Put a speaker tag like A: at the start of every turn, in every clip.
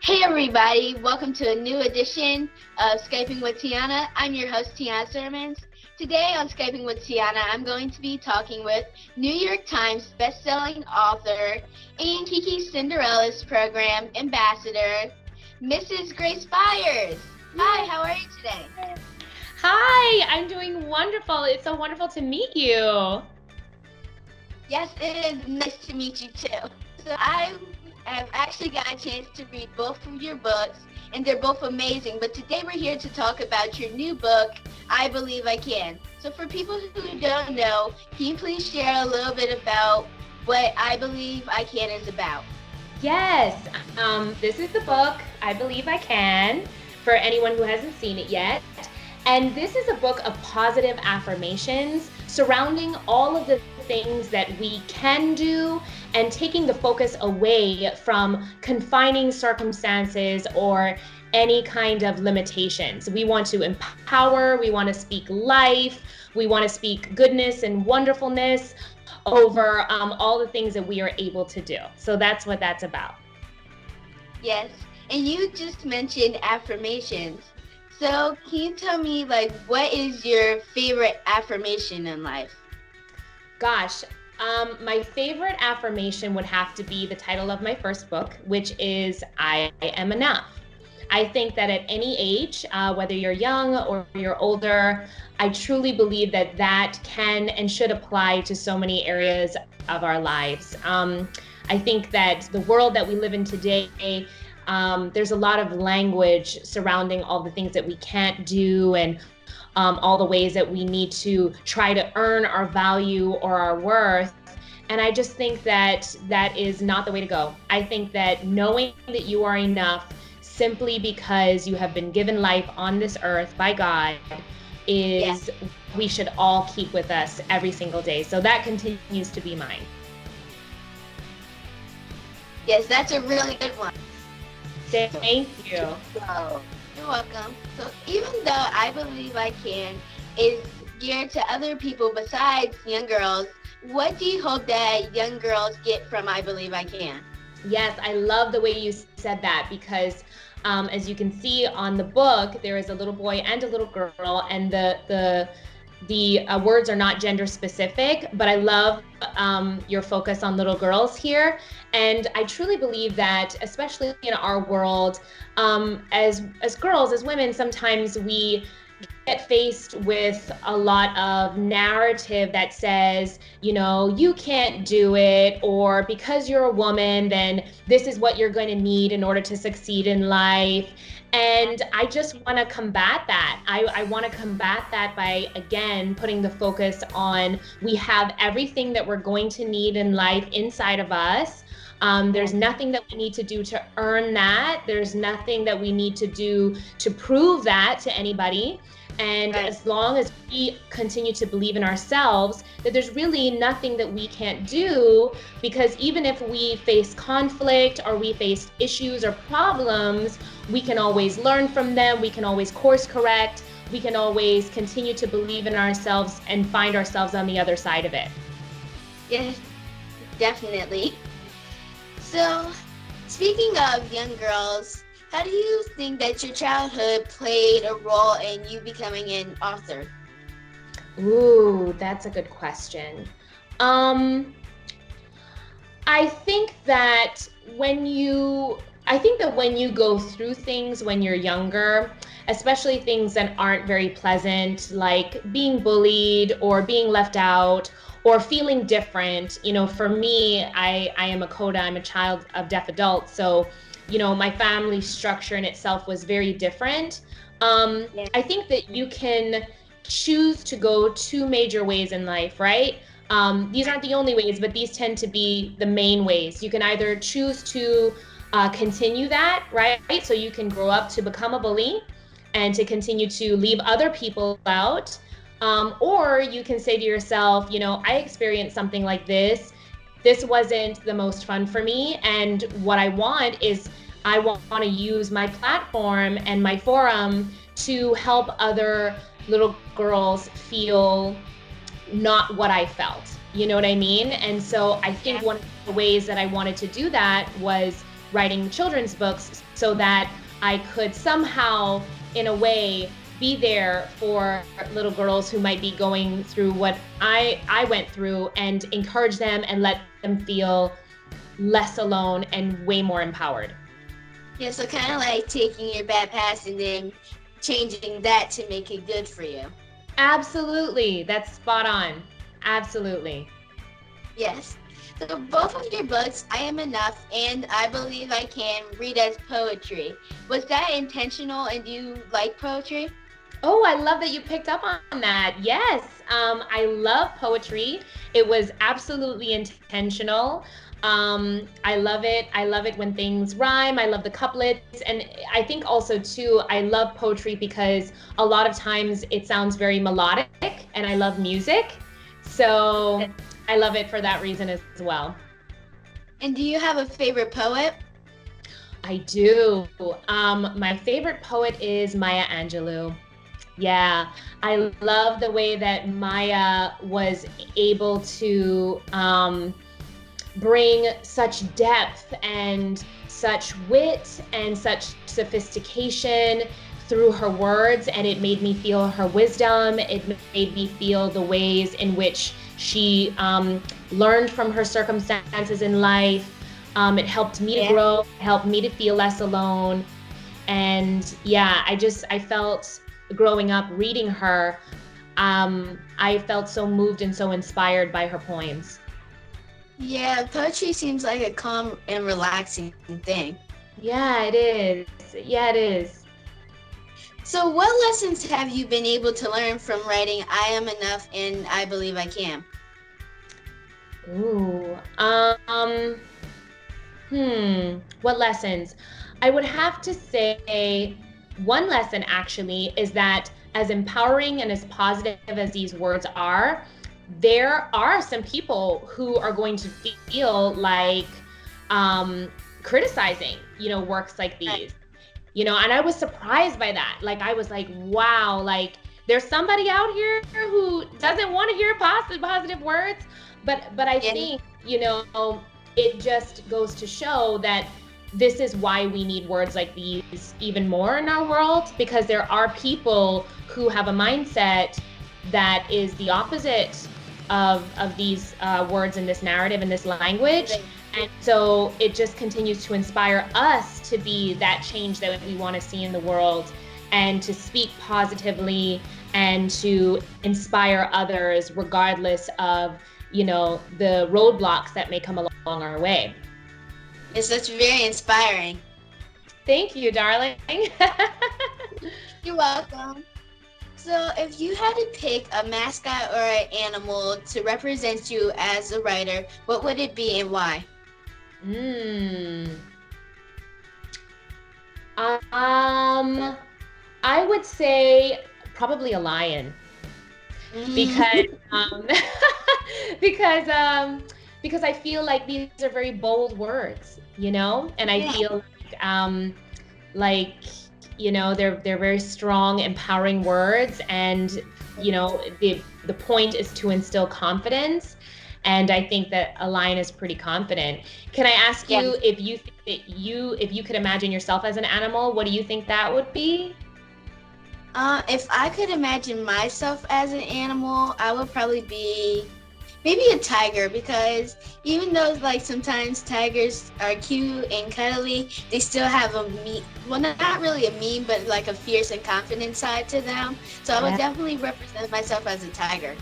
A: Hey everybody, welcome to a new edition of Skyping with Tiana. I'm your host, Tiana Sirmans. Today on Skyping with Tiana, I'm going to be talking with New York Times bestselling author and Kiki Cinderella's program ambassador, Mrs. Grace Byers. Hi, how are you today?
B: Hi, I'm doing wonderful. It's so wonderful to meet you.
A: Yes, it is nice to meet you too. So I have actually got a chance to read both of your books, and they're both amazing. But today we're here to talk about your new book, I Believe I Can. So for people who don't know, can you please share a little bit about what I Believe I Can is about?
B: Yes, this is the book, I Believe I Can, for anyone who hasn't seen it yet. And this is a book of positive affirmations surrounding all of the things that we can do and taking the focus away from confining circumstances or any kind of limitations. We want to empower, we want to speak life, we want to speak goodness and wonderfulness over all the things that we are able to do. So that's what that's about.
A: Yes, and you just mentioned affirmations. So can you tell me, what is your favorite affirmation in life?
B: Gosh, my favorite affirmation would have to be the title of my first book, which is I Am Enough. I think that at any age, whether you're young or you're older, I truly believe that that can and should apply to so many areas of our lives. I think that the world that we live in today, there's a lot of language surrounding all the things that we can't do and all the ways that we need to try to earn our value or our worth. And I just think that that is not the way to go. I think that knowing that you are enough simply because you have been given life on this earth by God is we should all keep with us every single day. So that continues to be mine.
A: Yes, that's a really good one.
B: Thank you.
A: So, you're welcome. So even though I Believe I Can is geared to other people besides young girls, what do you hope that young girls get from I Believe I Can?
B: Yes, I love the way you said that because as you can see on the book, there is a little boy and a little girl, and the words are not gender specific, but I love your focus on little girls here. And I truly believe that, especially in our world, as girls, as women, sometimes we get faced with a lot of narrative that says, you can't do it, or because you're a woman, then this is what you're going to need in order to succeed in life. And I just want to combat that. I want to combat that by, again, putting the focus on we have everything that we're going to need in life inside of us. There's nothing that we need to do to earn that. There's nothing that we need to do to prove that to anybody. And as long as we continue to believe in ourselves, that there's really nothing that we can't do, because even if we face conflict or we face issues or problems, we can always learn from them. We can always course correct. We can always continue to believe in ourselves and find ourselves on the other side of it.
A: Yes, definitely. So, speaking of young girls, how do you think that your childhood played a role in you becoming an author?
B: Ooh, that's a good question. I think that when you go through things when you're younger, especially things that aren't very pleasant, like being bullied or being left out or feeling different, for me, I am a CODA, I'm a child of deaf adults, so my family structure in itself was very different. I think that you can choose to go two major ways in life, right? These aren't the only ways, but these tend to be the main ways. You can either choose to continue that, right? So you can grow up to become a bully and to continue to leave other people out. Or you can say to yourself, I experienced something like this. This wasn't the most fun for me. And what I want is I want to use my platform and my forum to help other little girls feel not what I felt. You know what I mean? And so I think one of the ways that I wanted to do that was writing children's books so that I could somehow, in a way, be there for little girls who might be going through what I went through, and encourage them and let them feel less alone and way more empowered.
A: Yeah, so kind of like taking your bad past and then changing that to make it good for you.
B: Absolutely. That's spot on. Absolutely.
A: Yes. So both of your books, I Am Enough and I Believe I Can, read as poetry. Was that intentional, and do you like poetry?
B: Oh, I love that you picked up on that. Yes, I love poetry. It was absolutely intentional. I love it. I love it when things rhyme. I love the couplets. And I think also too, I love poetry because a lot of times it sounds very melodic, and I love music. So I love it for that reason as well.
A: And do you have a favorite poet?
B: I do. My favorite poet is Maya Angelou. Yeah, I love the way that Maya was able to bring such depth and such wit and such sophistication through her words, and it made me feel her wisdom. It made me feel the ways in which she learned from her circumstances in life. It helped me to grow, helped me to feel less alone. And yeah, I felt growing up reading her, I felt so moved and so inspired by her poems.
A: Yeah, poetry seems like a calm and relaxing thing.
B: Yeah, it is. Yeah, it is.
A: So what lessons have you been able to learn from writing I Am Enough and I Believe I Can?
B: Ooh, what lessons? I would have to say one lesson actually is that as empowering and as positive as these words are, there are some people who are going to feel like criticizing, works like these, and I was surprised by that. Like, I was like, wow, like there's somebody out here who doesn't want to hear positive words. But I think, it just goes to show that this is why we need words like these even more in our world, because there are people who have a mindset that is the opposite of these words in this narrative and this language. And so it just continues to inspire us to be that change that we want to see in the world, and to speak positively and to inspire others regardless of, the roadblocks that may come along our way.
A: Yes, that's very inspiring.
B: Thank you, darling.
A: You're welcome. So if you had to pick a mascot or an animal to represent you as a writer, what would it be and why?
B: I would say probably a lion. Because because I feel like these are very bold words, and I feel they're very strong, empowering words, and the point is to instill confidence, and I think that a lion is pretty confident. Can I ask you if you think that if you could imagine yourself as an animal, what do you think that would be?
A: If I could imagine myself as an animal, I would probably be maybe a tiger, because even though like sometimes tigers are cute and cuddly, they still have a mean, well, not really a mean, but like a fierce and confident side to them. So I would definitely represent myself as a tiger.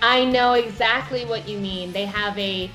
B: I know exactly what you mean. They have a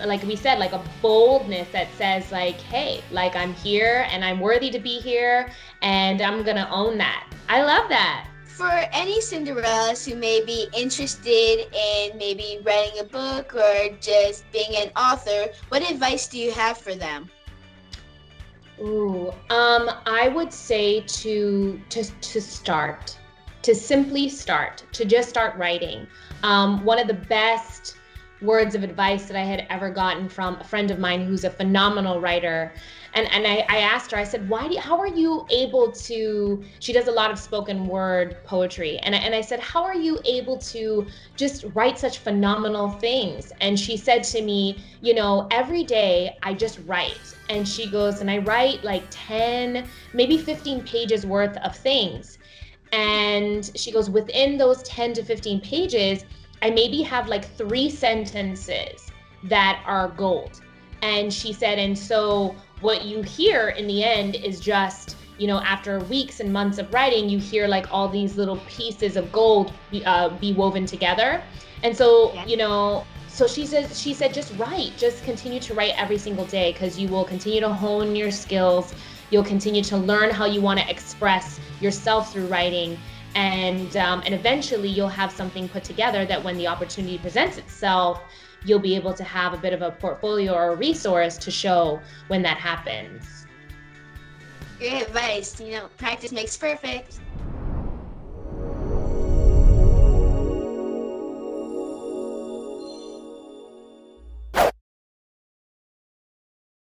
B: like we said, like a boldness that says like, hey, like I'm here and I'm worthy to be here and I'm gonna own that. I love that.
A: For any Cinderellas who may be interested in maybe writing a book or just being an author, what advice do you have for them?
B: Ooh, I would say to start, to simply start, to just start writing. One of the best words of advice that I had ever gotten from a friend of mine who's a phenomenal writer, And I asked her, I said, how are you able to, she does a lot of spoken word poetry. And I said, how are you able to just write such phenomenal things? And she said to me, every day I just write. And she goes, and I write like 10, maybe 15 pages worth of things. And she goes, within those 10 to 15 pages, I maybe have like 3 sentences that are gold. And she said, and so what you hear in the end is just, after weeks and months of writing, you hear like all these little pieces of gold be woven together. And so, so she said, just write, just continue to write every single day, because you will continue to hone your skills. You'll continue to learn how you want to express yourself through writing. And eventually you'll have something put together that when the opportunity presents itself, you'll be able to have a bit of a portfolio or a resource to show when that happens.
A: Great advice. Practice makes perfect.